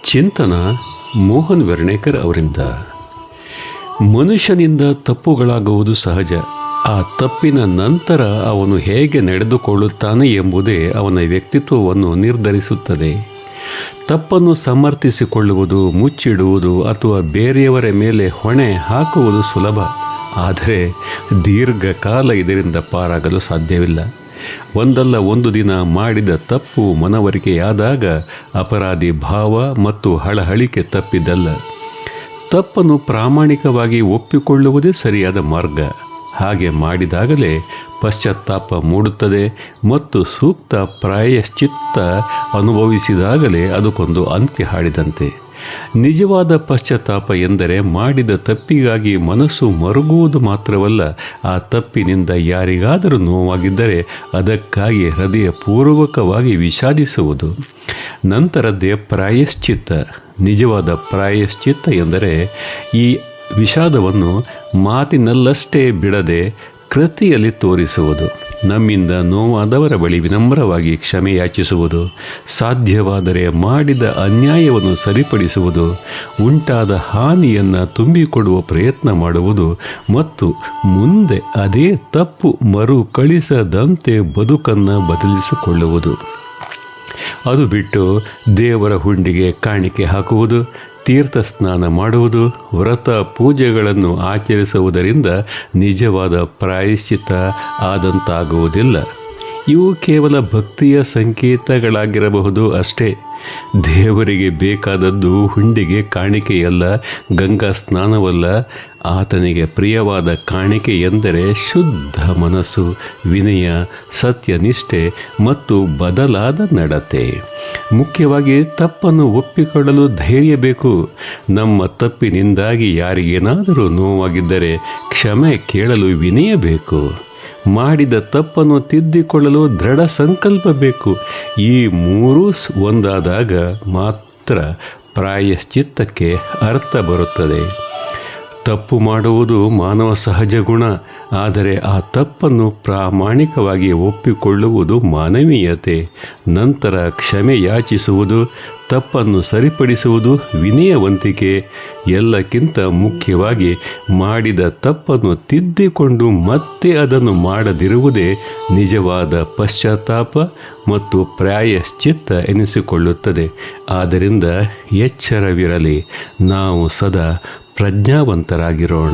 ಚಿಂತನ ಮೋಹನ್ ವೆರ್ಣೇಕರ್ ಅವರಿಂದ. ಮನುಷ್ಯನಿಂದ ತಪ್ಪುಗಳಾಗುವುದು ಸಹಜ. ಆ ತಪ್ಪಿನ ನಂತರ ಅವನು ಹೇಗೆ ನಡೆದುಕೊಳ್ಳುತ್ತಾನೆ ಎಂಬುದೇ ಅವನ ವ್ಯಕ್ತಿತ್ವವನ್ನು ನಿರ್ಧರಿಸುತ್ತದೆ. ತಪ್ಪನ್ನು ಸಮರ್ಥಿಸಿಕೊಳ್ಳುವುದು, ಮುಚ್ಚಿಡುವುದು ಅಥವಾ ಬೇರೆಯವರ ಮೇಲೆ ಹೊಣೆ ಹಾಕುವುದು ಸುಲಭ. ಆದರೆ ದೀರ್ಘಕಾಲ ಇದರಿಂದ ಪಾರಾಗಲು ಸಾಧ್ಯವಿಲ್ಲ. ಒಂದಲ್ಲ ಒಂದು ದಿನ ಮಾಡಿದ ತಪ್ಪು ಮನವರಿಕೆಯಾದಾಗ ಅಪರಾಧಿ ಭಾವ ಮತ್ತು ಹಳಹಳಿಕೆ ತಪ್ಪಿದ್ದಲ್ಲ. ತಪ್ಪನ್ನು ಪ್ರಾಮಾಣಿಕವಾಗಿ ಒಪ್ಪಿಕೊಳ್ಳುವುದೇ ಸರಿಯಾದ ಮಾರ್ಗ. ಹಾಗೆ ಮಾಡಿದಾಗಲೇ ಪಶ್ಚಾತ್ತಾಪ ಮೂಡುತ್ತದೆ ಮತ್ತು ಸೂಕ್ತ ಪ್ರಾಯಶ್ಚಿತ್ತ ಅನುಭವಿಸಿದಾಗಲೇ ಅದಕ್ಕೊಂದು ಅಂತ್ಯ ಹಾಡಿದಂತೆ. ನಿಜವಾದ ಪಶ್ಚಾತ್ತಾಪ ಎಂದರೆ ಮಾಡಿದ ತಪ್ಪಿಗಾಗಿ ಮನಸ್ಸು ಮರುಗುವುದು ಮಾತ್ರವಲ್ಲ, ಆ ತಪ್ಪಿನಿಂದ ಯಾರಿಗಾದರೂ ನೋವಾಗಿದ್ದರೆ ಅದಕ್ಕಾಗಿ ಹೃದಯಪೂರ್ವಕವಾಗಿ ವಿಷಾದಿಸುವುದು. ನಂತರದ್ದೇ ಪ್ರಾಯಶ್ಚಿತ್ತ. ನಿಜವಾದ ಪ್ರಾಯಶ್ಚಿತ್ತ ಎಂದರೆ ಈ ವಿಷಾದವನ್ನು ಮಾತಿನಲ್ಲಷ್ಟೇ ಬಿಡದೆ ಕೃತಿಯಲ್ಲಿ ತೋರಿಸುವುದು. ನಮ್ಮಿಂದ ನೋವಾದವರ ಬಳಿ ವಿನಮ್ರವಾಗಿ ಕ್ಷಮೆ ಯಾಚಿಸುವುದು, ಸಾಧ್ಯವಾದರೆ ಮಾಡಿದ ಅನ್ಯಾಯವನ್ನು ಸರಿಪಡಿಸುವುದು, ಉಂಟಾದ ಹಾನಿಯನ್ನು ತುಂಬಿಕೊಡುವ ಪ್ರಯತ್ನ ಮಾಡುವುದು ಮತ್ತು ಮುಂದೆ ಅದೇ ತಪ್ಪು ಮರುಕಳಿಸದಂತೆ ಬದುಕನ್ನು ಬದಲಿಸಿಕೊಳ್ಳುವುದು. ಅದು ಬಿಟ್ಟು ದೇವರ ಹುಂಡಿಗೆ ಕಾಣಿಕೆ ಹಾಕುವುದು, ತೀರ್ಥ ಸ್ನಾನ ಮಾಡುವುದು, ವ್ರತ ಪೂಜೆಗಳನ್ನು ಆಚರಿಸುವುದರಿಂದ ನಿಜವಾದ ಪ್ರಾಯಶ್ಚಿತ್ತ ಆದಂತಾಗುವುದಿಲ್ಲ. ಇವು ಕೇವಲ ಭಕ್ತಿಯ ಸಂಕೇತಗಳಾಗಿರಬಹುದು ಅಷ್ಟೇ. ದೇವರಿಗೆ ಬೇಕಾದದ್ದು ಹುಂಡಿಗೆ ಕಾಣಿಕೆಯಲ್ಲ, ಗಂಗಾ ಸ್ನಾನವಲ್ಲ. ಆತನಿಗೆ ಪ್ರಿಯವಾದ ಕಾಣಿಕೆ ಎಂದರೆ ಶುದ್ಧ ಮನಸ್ಸು, ವಿನಯ, ಸತ್ಯನಿಷ್ಠೆ ಮತ್ತು ಬದಲಾದ ನಡತೆ. ಮುಖ್ಯವಾಗಿ ತಪ್ಪನ್ನು ಒಪ್ಪಿಕೊಳ್ಳಲು ಧೈರ್ಯ ಬೇಕು. ನಮ್ಮ ತಪ್ಪಿನಿಂದಾಗಿ ಯಾರಿಗೇನಾದರೂ ನೋವಾಗಿದ್ದರೆ ಕ್ಷಮೆ ಕೇಳಲು ವಿನಯ ಬೇಕು. ಮಾಡಿದ ತಪ್ಪನ್ನು ತಿದ್ದಿಕೊಳ್ಳಲು ದೃಢ ಸಂಕಲ್ಪ ಬೇಕು. ಈ ಮೂರೂ ಒಂದಾದಾಗ ಮಾತ್ರ ಪ್ರಾಯಶ್ಚಿತ್ತಕ್ಕೆ ಅರ್ಥ ಬರುತ್ತದೆ. ತಪ್ಪು ಮಾಡುವುದು ಮಾನವ ಸಹಜ ಗುಣ. ಆದರೆ ಆ ತಪ್ಪನ್ನು ಪ್ರಾಮಾಣಿಕವಾಗಿ ಒಪ್ಪಿಕೊಳ್ಳುವುದು ಮಾನವೀಯತೆ. ನಂತರ ಕ್ಷಮೆ ಯಾಚಿಸುವುದು, ತಪ್ಪನ್ನು ಸರಿಪಡಿಸುವುದು ವಿನಯವಂತಿಕೆ. ಎಲ್ಲಕ್ಕಿಂತ ಮುಖ್ಯವಾಗಿ ಮಾಡಿದ ತಪ್ಪನ್ನು ತಿದ್ದಿಕೊಂಡು ಮತ್ತೆ ಅದನ್ನು ಮಾಡದಿರುವುದೇ ನಿಜವಾದ ಪಶ್ಚಾತ್ತಾಪ ಮತ್ತು ಪ್ರಾಯಶ್ಚಿತ್ತ ಎನಿಸಿಕೊಳ್ಳುತ್ತದೆ. ಆದ್ದರಿಂದ ಎಚ್ಚರವಿರಲಿ, ನಾವು ಸದಾ ಪ್ರಜ್ಞಾವಂತರಾಗಿರೋಣ.